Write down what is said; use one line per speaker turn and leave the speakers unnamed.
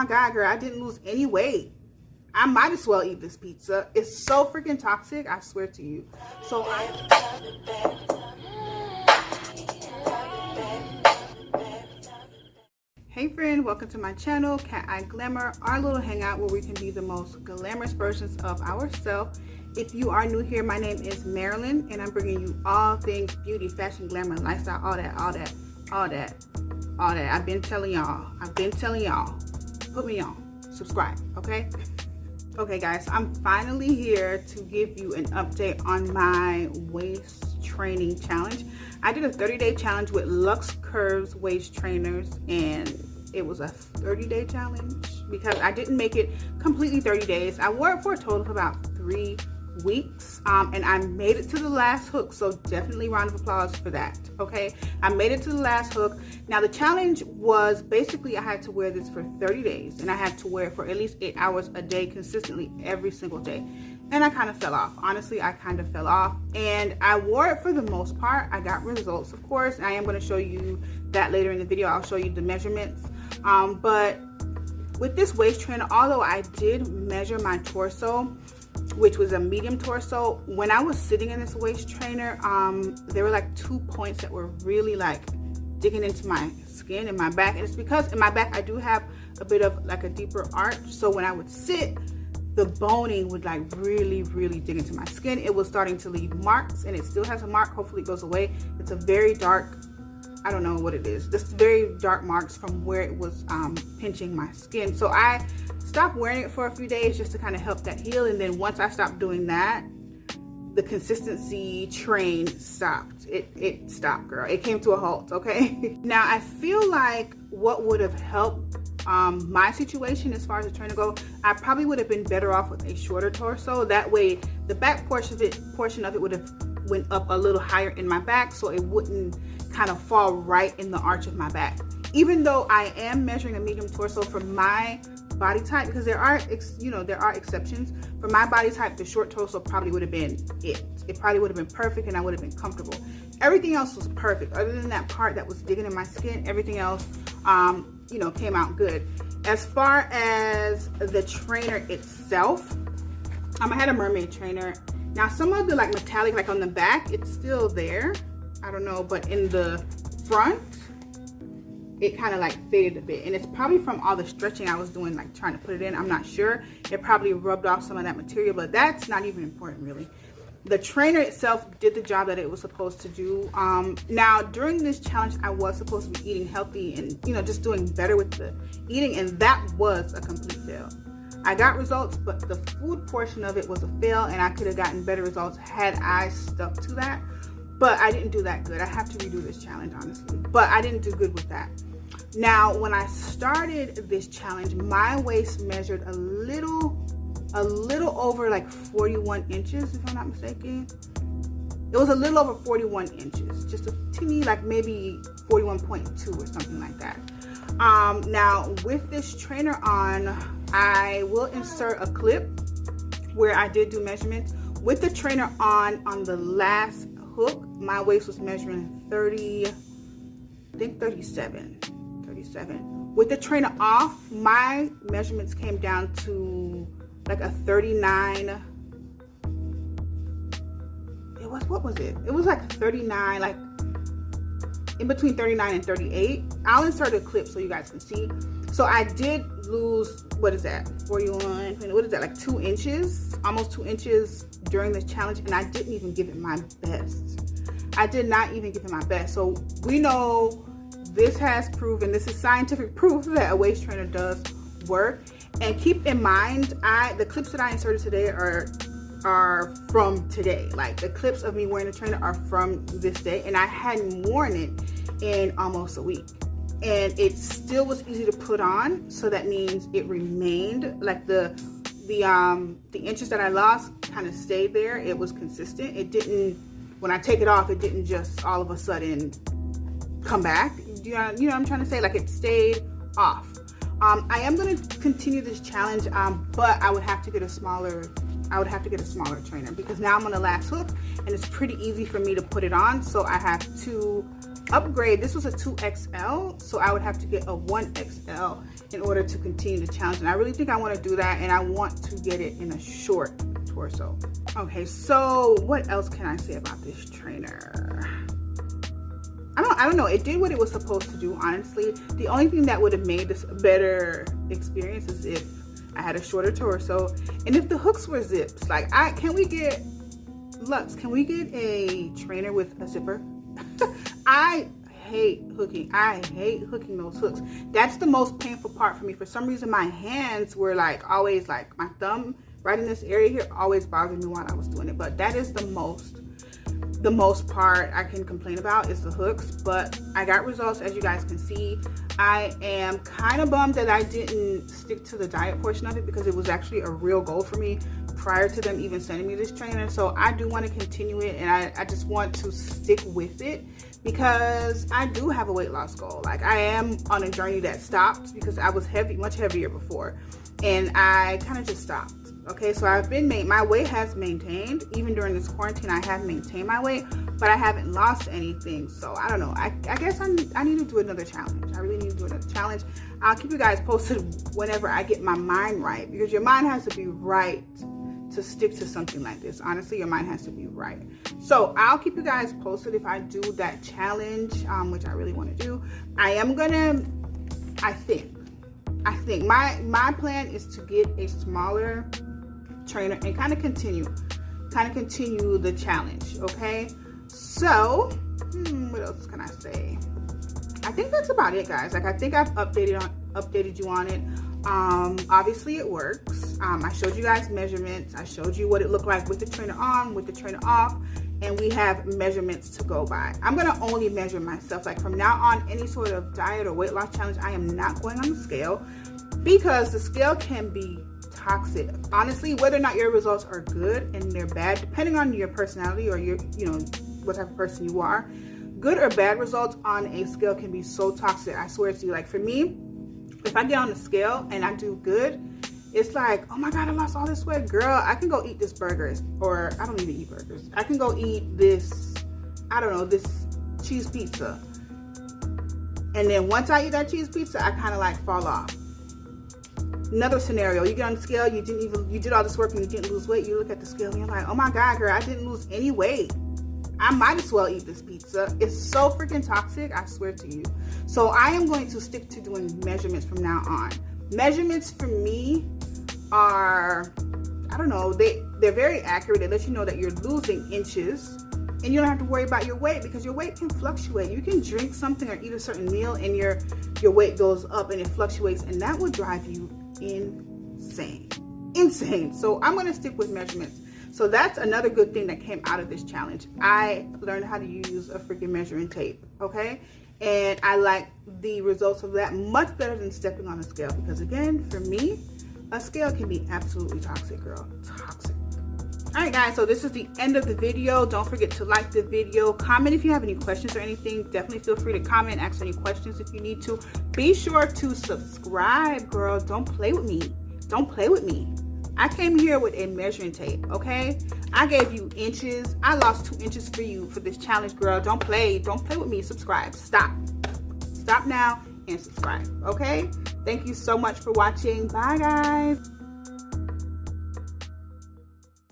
My God, girl, I didn't lose any weight. I might as well eat this pizza. It's so freaking toxic, I swear to you. So hey friend, welcome to my channel, Cat Eye Glamour, our little hangout where we can be the most glamorous versions of ourselves. If you are new here, my name is Marilyn, and I'm bringing you all things beauty, fashion, glamour, lifestyle, all that. I've been telling y'all, put me on, subscribe, okay? Okay guys, I'm finally here to give you an update on my waist training challenge. I did a 30-day challenge with LUXX CURVES waist trainers, and it was a 30-day challenge because I didn't make it completely 30 days. I wore it for a total of about 3 weeks, and I made it to the last hook, so definitely round of applause for that. Okay, I made it to the last hook. Now the challenge was basically I had to wear this for 30 days, and I had to wear it for at least 8 hours a day consistently every single day, and I kind of fell off. Honestly, I kind of fell off, and I wore it for the most part. I got results, of course. I am going to show you that later in the video. I'll show you the measurements, but with this waist trainer, although I did measure my torso, which was a medium torso, when I was sitting in this waist trainer, there were like 2 points that were really like digging into my skin and my back. And it's because in my back I do have a bit of like a deeper arch, so when I would sit, the boning would like really dig into my skin. It was starting to leave marks, and it still has a mark. Hopefully it goes away. It's a very dark, I don't know what it is, just very dark marks from where it was pinching my skin. So I stopped wearing it for a few days just to kind of help that heal, and then once I stopped doing that, the consistency train stopped. It stopped, girl. It came to a halt, okay? Now I feel like what would have helped my situation as far as the trainer go, I probably would have been better off with a shorter torso. That way the back portion of it would have went up a little higher in my back, so it wouldn't kind of fall right in the arch of my back. Even though I am measuring a medium torso for my body type, because there are exceptions. For my body type, the short torso probably would have been it. It probably would have been perfect, and I would have been comfortable. Everything else was perfect. Other than that part that was digging in my skin, everything else, came out good. As far as the trainer itself, I had a mermaid trainer. Now some of the like metallic, like on the back, it's still there. I don't know, but in the front, it kind of like faded a bit, and it's probably from all the stretching I was doing, like trying to put it in. I'm not sure. It probably rubbed off some of that material, but that's not even important really. The trainer itself did the job that it was supposed to do. Now during this challenge, I was supposed to be eating healthy and just doing better with the eating, and that was a complete fail. I got results, but the food portion of it was a fail, and I could have gotten better results had I stuck to that. But I didn't do that good. I have to redo this challenge, honestly. But I didn't do good with that. Now, when I started this challenge, my waist measured a little over like 41 inches, if I'm not mistaken. It was a little over 41 inches, just a teeny, like maybe 41.2 or something like that. Now, with this trainer on, I will insert a clip where I did do measurements. With the trainer on the last hook, my waist was measuring 37. With the trainer off, my measurements came down to like a 39. What was it? It was like 39, like in between 39 and 38. I'll insert a clip so you guys can see. So I did lose, what is that, 41, what is that, like 2 inches, almost 2 inches during this challenge, and I didn't even give it my best. I did not even give it my best. So we know this has proven, this is scientific proof that a waist trainer does work. And keep in mind, the clips that I inserted today are from today. Like the clips of me wearing the trainer are from this day, and I hadn't worn it in almost a week. And it still was easy to put on, so that means it remained, like the inches that I lost kind of stayed there. It was consistent. It didn't, when I take it off, it didn't just all of a sudden come back. You know what I'm trying to say? Like it stayed off. I am going to continue this challenge, but I would have to get a smaller trainer, because now I'm on the last hook and it's pretty easy for me to put it on. So I have to upgrade. This was a 2XL, so I would have to get a 1XL in order to continue the challenge. And I really think I want to do that, and I want to get it in a short torso. Okay, so what else can I say about this trainer? I don't know. It did what it was supposed to do, honestly. The only thing that would have made this a better experience is if I had a shorter torso and if the hooks were zips. Like, can we get Lux? Can we get a trainer with a zipper? I hate hooking. I hate hooking those hooks. That's the most painful part for me. For some reason, my hands were like always, like my thumb right in this area here always bothered me while I was doing it. But that is the most part I can complain about is the hooks. But I got results, as you guys can see. I am kind of bummed that I didn't stick to the diet portion of it, because it was actually a real goal for me prior to them even sending me this trainer. So I do want to continue it, and I just want to stick with it, because I do have a weight loss goal. Like, I am on a journey that stopped because I was much heavier before, and I kind of just stopped. Okay, so my weight has maintained. Even during this quarantine, I have maintained my weight, but I haven't lost anything. So I don't know. I guess I need to do another challenge. I really need to do another challenge. I'll keep you guys posted whenever I get my mind right, because your mind has to be right to stick to something like this. Honestly, your mind has to be right. So I'll keep you guys posted if I do that challenge, which I really want to do. I am gonna, I think my plan is to get a smaller trainer and kind of continue the challenge. Okay, so what else can I say? I think that's about it, guys. Like, I think I've updated you on it. Obviously it works. I showed you guys measurements. I showed you what it looked like with the trainer on, with the trainer off, and we have measurements to go by. I'm gonna only measure myself. Like, from now on, any sort of diet or weight loss challenge, I am not going on the scale, because the scale can be toxic. Honestly, whether or not your results are good and they're bad, depending on your personality or your, what type of person you are, good or bad results on a scale can be so toxic. I swear to you. Like, for me, if I get on the scale and I do good, it's like, oh my God, I lost all this weight. Girl, I can go eat this burger, or I don't even eat burgers. I can go eat this, I don't know, this cheese pizza. And then once I eat that cheese pizza, I kind of like fall off. Another scenario, you get on the scale, you did all this work and you didn't lose weight. You look at the scale and you're like, oh my God, girl, I didn't lose any weight. I might as well eat this pizza. It's so freaking toxic, I swear to you. So I am going to stick to doing measurements from now on. Measurements for me are, I don't know, they're very accurate. They let you know that you're losing inches, and you don't have to worry about your weight, because your weight can fluctuate. You can drink something or eat a certain meal and your weight goes up and it fluctuates, and that would drive you insane. So I'm going to stick with measurements. So that's another good thing that came out of this challenge. I learned how to use a freaking measuring tape, okay? And I like the results of that much better than stepping on a scale, because again, for me, a scale can be absolutely toxic, girl. Toxic. All right, guys, so this is the end of the video. Don't forget to like the video, comment if you have any questions or anything. Definitely feel free to comment, ask any questions if you need to. Be sure to subscribe, girl. Don't play with me. Don't play with me. I came here with a measuring tape, okay? I gave you inches. I lost 2 inches for you for this challenge, girl. Don't play with me. Subscribe. Stop now and subscribe, okay? Thank you so much for watching. Bye, guys.